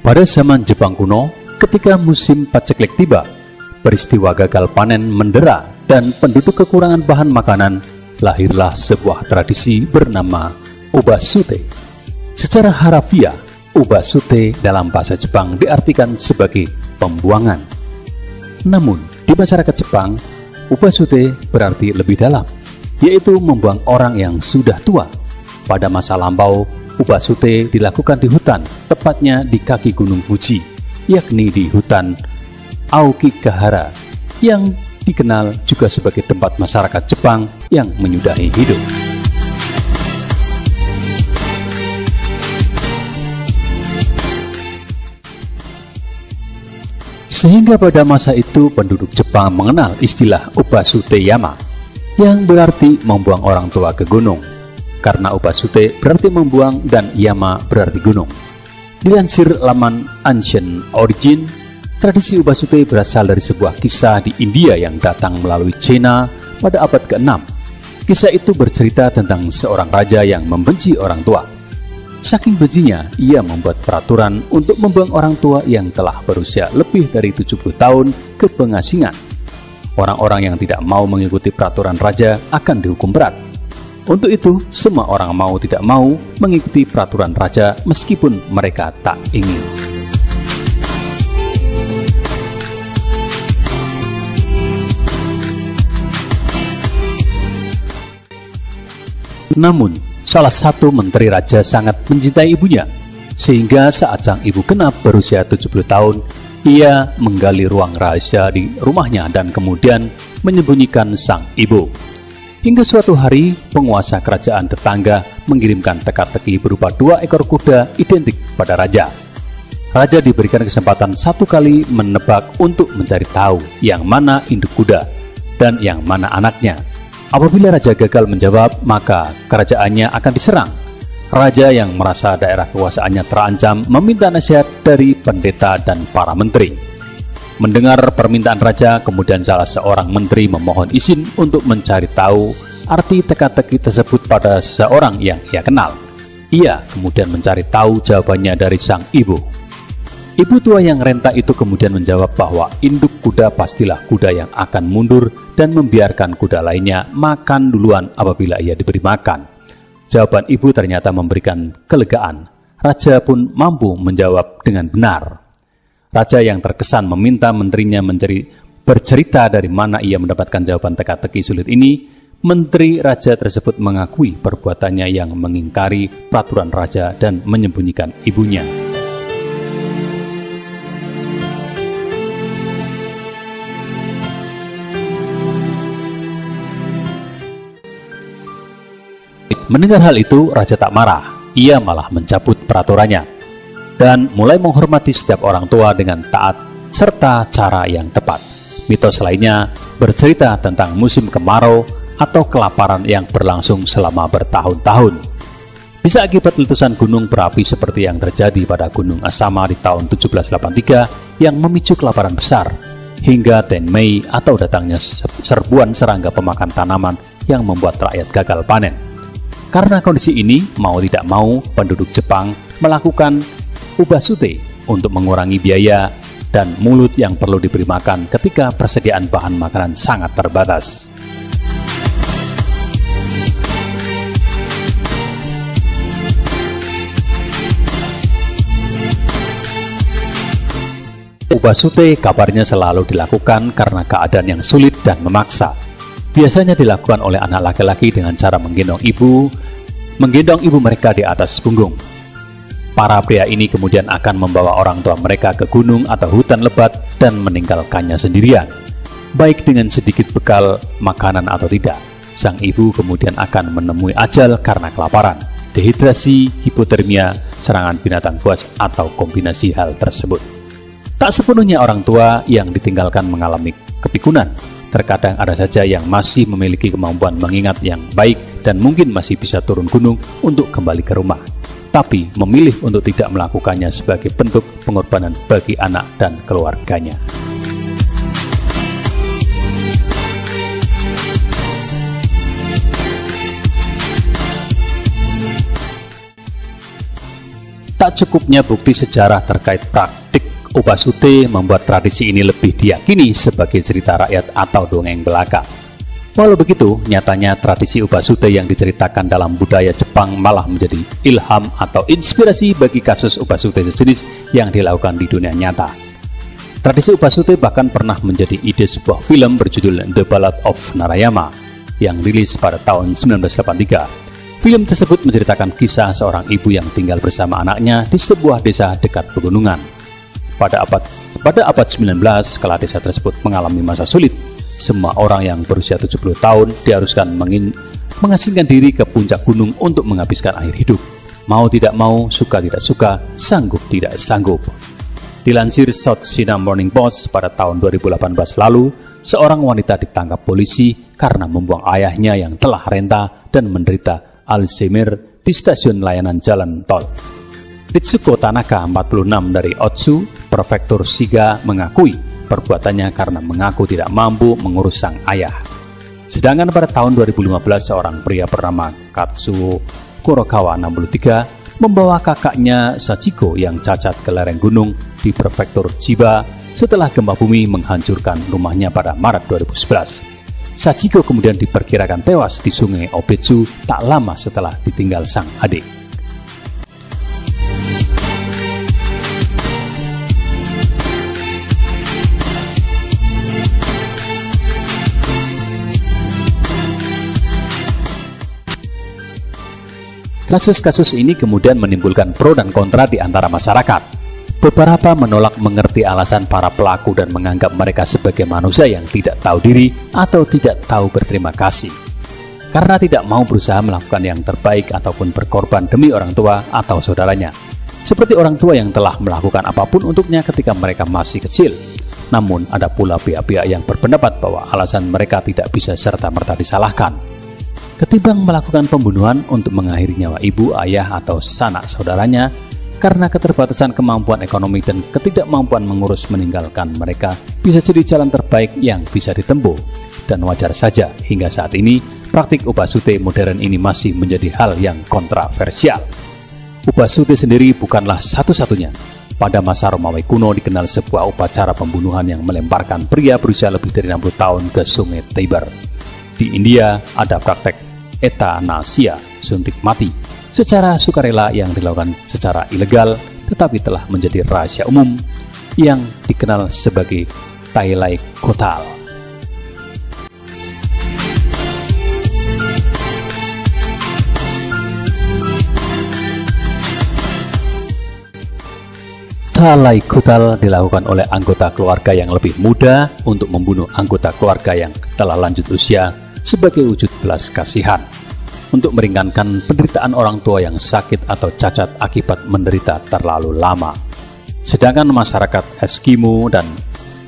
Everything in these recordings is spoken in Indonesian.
Pada zaman Jepang kuno, ketika musim paceklik tiba, peristiwa gagal panen mendera dan penduduk kekurangan bahan makanan, lahirlah sebuah tradisi bernama Ubasute. Secara harafiah, Ubasute dalam bahasa Jepang diartikan sebagai pembuangan. Namun, di masyarakat Jepang, Ubasute berarti lebih dalam, yaitu membuang orang yang sudah tua. Pada masa lampau, Ubasute dilakukan di hutan, tepatnya di kaki Gunung Fuji, yakni di hutan Aokigahara, yang dikenal juga sebagai tempat masyarakat Jepang yang menyudahi hidup. Sehingga pada masa itu penduduk Jepang mengenal istilah Ubasute Yama, yang berarti membuang orang tua ke gunung. Karena Ubasute berarti membuang dan Yama berarti gunung. Dilansir laman Ancient Origin, tradisi Ubasute berasal dari sebuah kisah di India yang datang melalui Cina pada abad ke-6. Kisah itu bercerita tentang seorang raja yang membenci orang tua. Saking bencinya, ia membuat peraturan untuk membuang orang tua yang telah berusia lebih dari 70 tahun ke pengasingan. Orang-orang yang tidak mau mengikuti peraturan raja akan dihukum berat. Untuk itu, semua orang mau tidak mau mengikuti peraturan raja meskipun mereka tak ingin. Namun, salah satu menteri raja sangat mencintai ibunya, sehingga saat sang ibu genap berusia 70 tahun, ia menggali ruang rahasia di rumahnya dan kemudian menyembunyikan sang ibu. Hingga suatu hari, penguasa kerajaan tetangga mengirimkan teka-teki berupa 2 ekor kuda identik pada raja. Raja diberikan kesempatan 1 kali menebak untuk mencari tahu yang mana induk kuda dan yang mana anaknya. Apabila raja gagal menjawab, maka kerajaannya akan diserang. Raja yang merasa daerah kekuasaannya terancam meminta nasihat dari pendeta dan para menteri. Mendengar permintaan raja, kemudian salah seorang menteri memohon izin untuk mencari tahu arti teka-teki tersebut pada seseorang yang ia kenal. Ia kemudian mencari tahu jawabannya dari sang ibu. Ibu tua yang renta itu kemudian menjawab bahwa induk kuda pastilah kuda yang akan mundur dan membiarkan kuda lainnya makan duluan apabila ia diberi makan. Jawaban ibu ternyata memberikan kelegaan. Raja pun mampu menjawab dengan benar. Raja yang terkesan meminta menterinya bercerita dari mana ia mendapatkan jawaban teka-teki sulit ini. Menteri raja tersebut mengakui perbuatannya yang mengingkari peraturan raja dan menyembunyikan ibunya. Mendengar hal itu, raja tak marah. Ia malah mencabut peraturannya dan mulai menghormati setiap orang tua dengan taat serta cara yang tepat. Mitos lainnya bercerita tentang musim kemarau atau kelaparan yang berlangsung selama bertahun-tahun. Bisa akibat letusan gunung berapi seperti yang terjadi pada Gunung Asama di tahun 1783 yang memicu kelaparan besar, hingga Tenmei atau datangnya serbuan serangga pemakan tanaman yang membuat rakyat gagal panen. Karena kondisi ini, mau tidak mau penduduk Jepang melakukan Ubasute untuk mengurangi biaya dan mulut yang perlu diberi makan ketika persediaan bahan makanan sangat terbatas. Ubasute kabarnya selalu dilakukan karena keadaan yang sulit dan memaksa. Biasanya dilakukan oleh anak laki-laki dengan cara menggendong ibu mereka di atas punggung. Para pria ini kemudian akan membawa orang tua mereka ke gunung atau hutan lebat dan meninggalkannya sendirian. Baik dengan sedikit bekal makanan atau tidak, sang ibu kemudian akan menemui ajal karena kelaparan, dehidrasi, hipotermia, serangan binatang buas, atau kombinasi hal tersebut. Tak sepenuhnya orang tua yang ditinggalkan mengalami kepikunan. Terkadang ada saja yang masih memiliki kemampuan mengingat yang baik dan mungkin masih bisa turun gunung untuk kembali ke rumah, tapi memilih untuk tidak melakukannya sebagai bentuk pengorbanan bagi anak dan keluarganya. Tak cukupnya bukti sejarah terkait praktik ubasute membuat tradisi ini lebih diyakini sebagai cerita rakyat atau dongeng belaka. Walau begitu, nyatanya tradisi ubasute yang diceritakan dalam budaya Jepang malah menjadi ilham atau inspirasi bagi kasus ubasute sejenis yang dilakukan di dunia nyata. Tradisi ubasute bahkan pernah menjadi ide sebuah film berjudul The Ballad of Narayama yang rilis pada tahun 1983. Film tersebut menceritakan kisah seorang ibu yang tinggal bersama anaknya di sebuah desa dekat pegunungan. Pada abad 19, kala desa tersebut mengalami masa sulit, semua orang yang berusia 70 tahun diharuskan mengasingkan diri ke puncak gunung untuk menghabiskan air hidup. Mau tidak mau, suka tidak suka, sanggup tidak sanggup. Dilansir South China Morning Post pada tahun 2018 lalu, seorang wanita ditangkap polisi karena membuang ayahnya yang telah renta dan menderita Alzheimer di stasiun layanan jalan tol. Ritsuko Tanaka, 46 dari Otsu, Prefektur Shiga, mengakui perbuatannya karena mengaku tidak mampu mengurus sang ayah. Sedangkan pada tahun 2015, seorang pria bernama Katsuo Kurokawa, 63, membawa kakaknya Sachiko yang cacat ke lereng gunung di Prefektur Chiba setelah gempa bumi menghancurkan rumahnya pada Maret 2011. Sachiko kemudian diperkirakan tewas di sungai Obetsu tak lama setelah ditinggal sang adik. Kasus-kasus ini kemudian menimbulkan pro dan kontra di antara masyarakat. Beberapa menolak mengerti alasan para pelaku dan menganggap mereka sebagai manusia yang tidak tahu diri atau tidak tahu berterima kasih, karena tidak mau berusaha melakukan yang terbaik ataupun berkorban demi orang tua atau saudaranya, seperti orang tua yang telah melakukan apapun untuknya ketika mereka masih kecil. Namun ada pula pihak-pihak yang berpendapat bahwa alasan mereka tidak bisa serta-merta disalahkan. Ketimbang melakukan pembunuhan untuk mengakhiri nyawa ibu, ayah, atau sanak saudaranya karena keterbatasan kemampuan ekonomi dan ketidakmampuan mengurus meninggalkan mereka bisa jadi jalan terbaik yang bisa ditempuh. Dan wajar saja hingga saat ini praktik ubasute modern ini masih menjadi hal yang kontroversial. Ubasute sendiri bukanlah satu-satunya. Pada masa Romawi kuno dikenal sebuah upacara pembunuhan yang melemparkan pria berusia lebih dari 60 tahun ke sungai Tiber. Di India ada praktek etanasia, suntik mati, secara sukarela yang dilakukan secara ilegal tetapi telah menjadi rahasia umum yang dikenal sebagai Thailai Kotal. Thailai Kotal dilakukan oleh anggota keluarga yang lebih muda untuk membunuh anggota keluarga yang telah lanjut usia sebagai wujud belas kasihan, untuk meringankan penderitaan orang tua yang sakit atau cacat akibat menderita terlalu lama. Sedangkan masyarakat Eskimo dan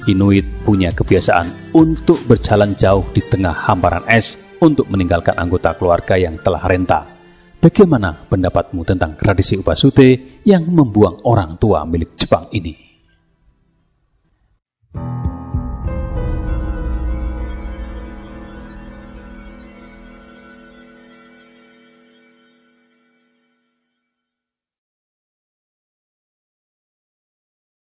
Inuit punya kebiasaan untuk berjalan jauh di tengah hamparan es untuk meninggalkan anggota keluarga yang telah renta. Bagaimana pendapatmu tentang tradisi ubasute yang membuang orang tua milik Jepang ini?